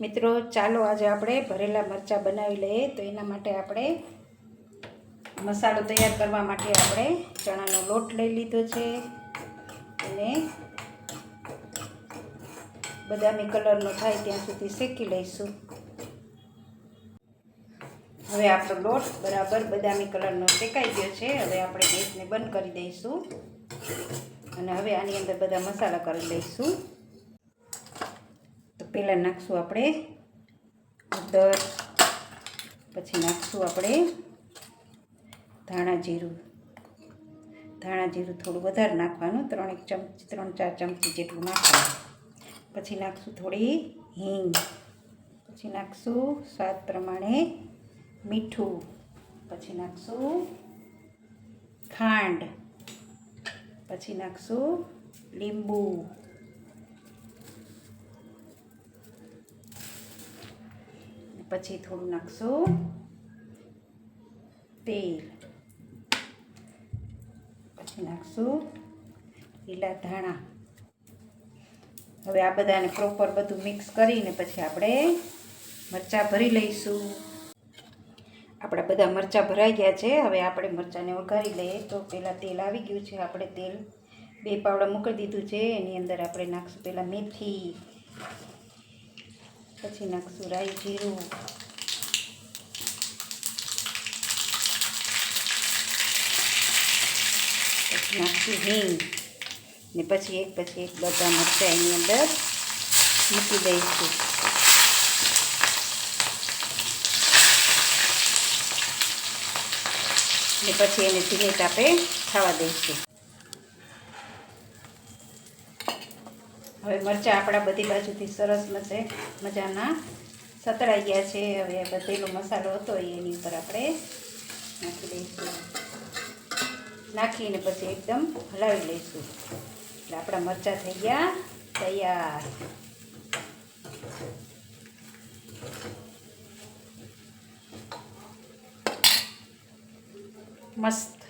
મિત્રો ચાલો આજે આપણે ભરેલા મરચાં બનાવી લઈએ। તો એના માટે આપણે મસાલો તૈયાર કરવા માટે આપણે ચણાનો લોટ લઈ લીધો છે અને બદામી કલરનો થાય ત્યાં સુધી શેકી લઈશું। હવે આપણો લોટ બરાબર બદામી કલરનો શેકાઈ ગયો છે। હવે આપણે ગેસને બંધ કરી દઈશું અને હવે આની અંદર બધા મસાલા કરી લઈશું। તો પહેલાં નાખશું આપણે હળદર, પછી નાખશું આપણે ધાણા જીરું થોડું વધારે નાખવાનું, 3-4 ચમચી જેટલું નાખવાનું। પછી નાખશું થોડી હિંગ, પછી નાખશું સ્વાદ પ્રમાણે મીઠું, પછી નાખશું ખાંડ, પછી નાખશું લીંબુ, પછી થોડું નાખશું તેલ, પછી નાખશું લીલા ધાણા। હવે આ બધાને પ્રોપર બધું મિક્સ કરીને પછી આપણે મરચાં ભરી લઈશું। આપણા બધા મરચાં ભરાઈ ગયા છે। હવે આપણે મરચાંને વઘારી લઈએ। તો પહેલાં તેલ આવી ગયું છે, આપણે તેલ 2 પાવડા મૂકી દીધું છે। એની અંદર આપણે નાખશું પહેલાં મેથી, પછી નાખશું રાઈ જીરું, પછી નાખશું હિંગ ને પછી એક બધા મરચાં એની અંદર મૂકી દઈશું। ને પછી એને ધીમે તાપે ખાવા દઈશું। હવે મરચાં આપણા બધી બાજુથી સરસ મજાના સતળાઈ ગયા છે। હવે બધેલો મસાલો હતો એની ઉપર આપણે નાખી દઈશું, નાખીને પછી એકદમ હલાવી લઈશું। એટલે આપણા મરચાં થઈ ગયા તૈયાર। મસ્ત